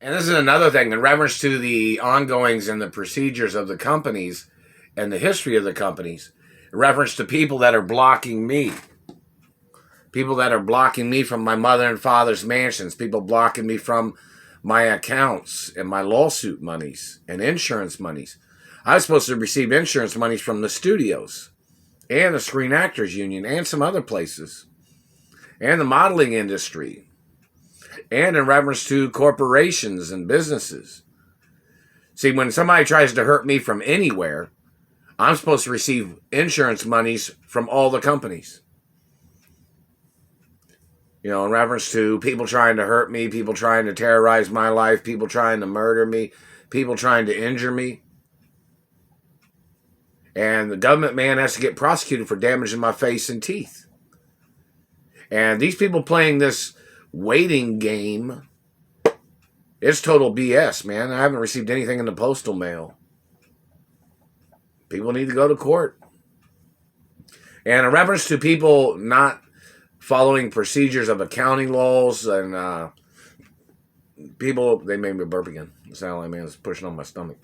And this is another thing in reference to the ongoings and the procedures of the companies and the history of the companies, in reference to people that are blocking me. People that are blocking me from my mother and father's mansions, people blocking me from my accounts and my lawsuit monies and insurance monies. I was supposed to receive insurance monies from the studios and the Screen Actors Union and some other places and the modeling industry and in reference to corporations and businesses. See, when somebody tries to hurt me from anywhere, I'm supposed to receive insurance monies from all the companies. You know, in reference to people trying to hurt me, people trying to terrorize my life, people trying to murder me, people trying to injure me. And the government man has to get prosecuted for damaging my face and teeth. And these people playing this waiting game, it's total BS, man. I haven't received anything in the postal mail. People need to go to court. And in reference to people not following procedures of accounting laws and people, they made me burp again. The sound like man is pushing on my stomach.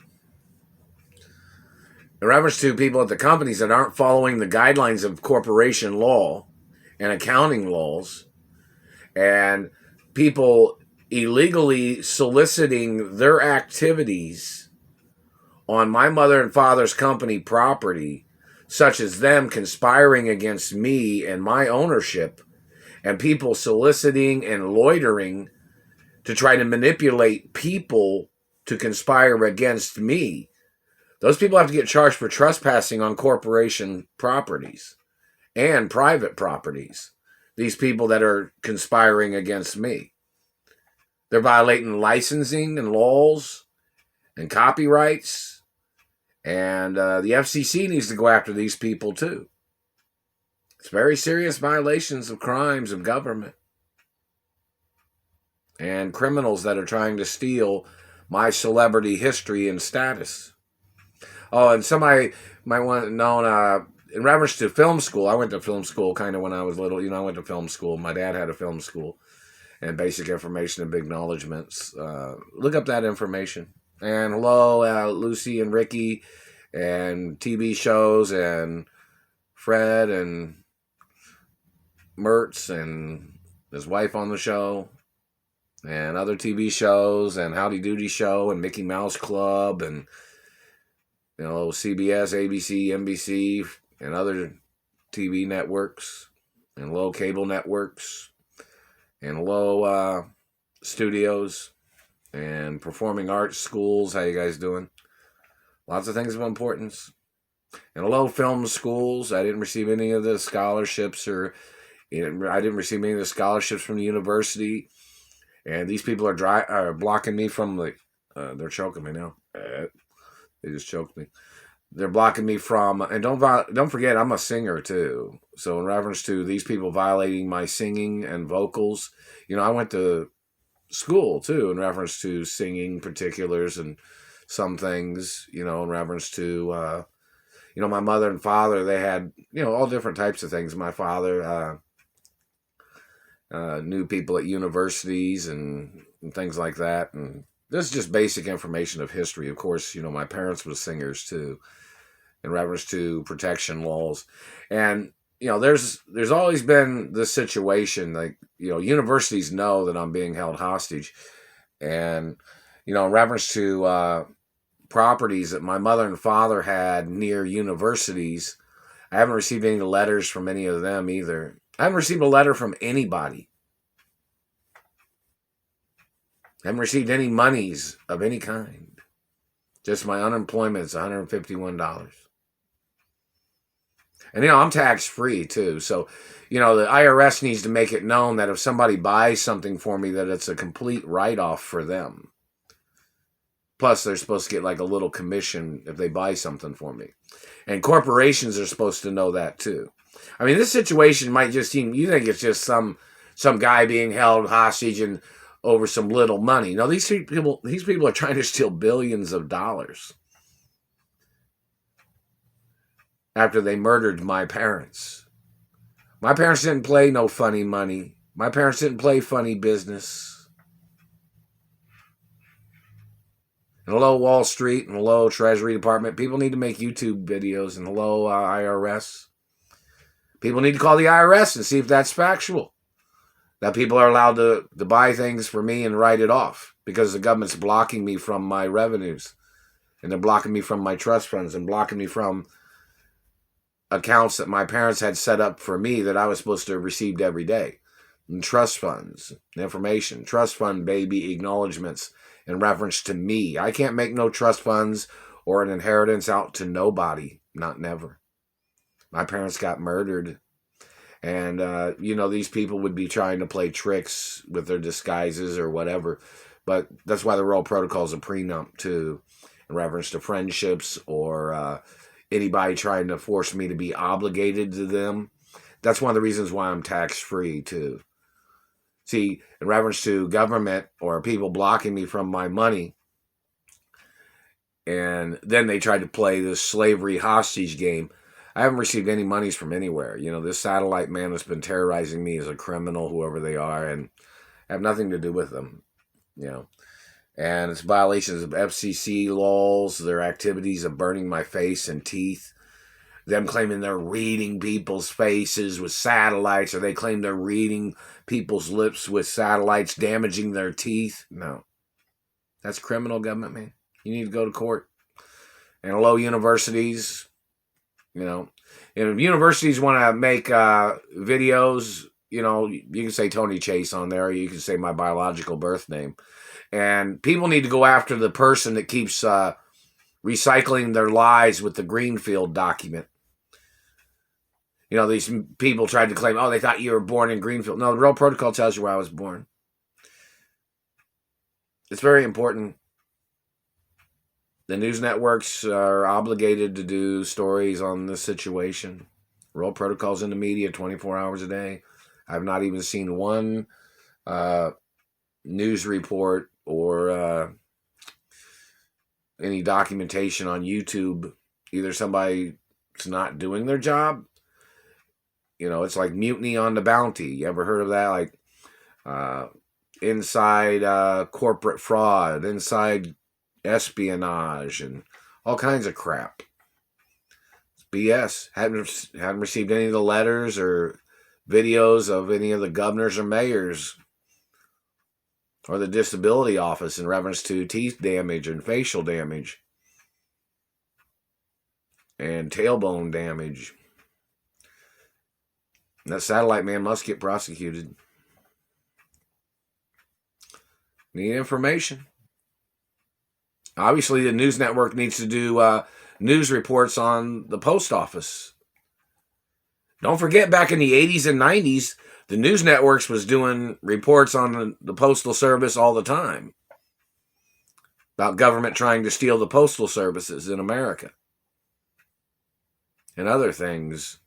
In reference to people at the companies that aren't following the guidelines of corporation law and accounting laws, and people illegally soliciting their activities on my mother and father's company property, such as them conspiring against me and my ownership, and people soliciting and loitering to try to manipulate people to conspire against me. Those people have to get charged for trespassing on corporation properties and private properties. These people that are conspiring against me. They're violating licensing and laws and copyrights. And the FCC needs to go after these people too. It's very serious violations of crimes of government. And criminals that are trying to steal my celebrity history and status. Oh, and somebody might want to know, in reference to film school, I went to film school kind of when I was little. You know, I went to film school. My dad had a film school and basic information and acknowledgments. Look up that information. And hello, Lucy and Ricky and TV shows and Fred and Mertz and his wife on the show and other TV shows and Howdy Doody Show and Mickey Mouse Club and CBS, ABC, NBC, and other TV networks, and low cable networks, and low studios, and performing arts schools. How you guys doing? Lots of things of importance. And low film schools. I didn't receive any of the scholarships, or I didn't receive any of the scholarships from the university. And these people are blocking me from they're choking me now. They just choked me. They're blocking me from, and don't forget, I'm a singer too. So in reference to these people violating my singing and vocals, I went to school too in reference to singing particulars and some things, in reference to, my mother and father, they had, all different types of things. My father knew people at universities and things like that, and this is just basic information of history. Of course, my parents were singers too, in reference to protection laws. And, there's always been this situation, universities know that I'm being held hostage. And, in reference to properties that my mother and father had near universities, I haven't received any letters from any of them either. I haven't received a letter from anybody. I haven't received any monies of any kind. Just my unemployment is $151. And, I'm tax-free, too. So, the IRS needs to make it known that if somebody buys something for me, that it's a complete write-off for them. Plus, they're supposed to get like a little commission if they buy something for me. And corporations are supposed to know that, too. I mean, this situation might just seem, you think it's just some guy being held hostage and over some little money. No, these people are trying to steal billions of dollars after they murdered my parents. My parents didn't play no funny money. My parents didn't play funny business. And hello, Wall Street, and hello, Treasury Department. People need to make YouTube videos, and hello, IRS. People need to call the IRS and see if that's factual. That people are allowed to buy things for me and write it off because the government's blocking me from my revenues. And they're blocking me from my trust funds and blocking me from accounts that my parents had set up for me that I was supposed to have received every day. And trust funds, information, trust fund baby acknowledgments in reference to me. I can't make no trust funds or an inheritance out to nobody. Not never. My parents got murdered. And, these people would be trying to play tricks with their disguises or whatever. But that's why the Royal Protocol is a prenup, too, in reference to friendships or anybody trying to force me to be obligated to them. That's one of the reasons why I'm tax-free, too. See, in reference to government or people blocking me from my money, and then they tried to play this slavery hostage game. I haven't received any monies from anywhere. This satellite man that's been terrorizing me is a criminal, whoever they are, and I have nothing to do with them. And it's violations of FCC laws, their activities of burning my face and teeth, them claiming they're reading people's faces with satellites, or they claim they're reading people's lips with satellites, damaging their teeth. No. That's criminal, government, man. You need to go to court. And hello, universities. And if universities want to make videos, you can say Tony Chase on there, or you can say my biological birth name. And people need to go after the person that keeps recycling their lies with the Greenfield document. These people tried to claim, they thought you were born in Greenfield. No, the Royal Protocol tells you where I was born. It's very important. The news networks are obligated to do stories on this situation. Royal Protocol's in the media 24 hours a day. I've not even seen one news report or any documentation on YouTube. Either somebody's not doing their job. It's like Mutiny on the Bounty. You ever heard of that? Like inside corporate fraud, inside espionage, and all kinds of crap. It's BS. Haven't received any of the letters or videos of any of the governors or mayors or the disability office in reference to teeth damage and facial damage and tailbone damage. And that satellite man must get prosecuted. Need information. Obviously, the news network needs to do news reports on the post office. Don't forget, back in the 80s and 90s, the news networks was doing reports on the Postal Service all the time about government trying to steal the postal services in America and other things.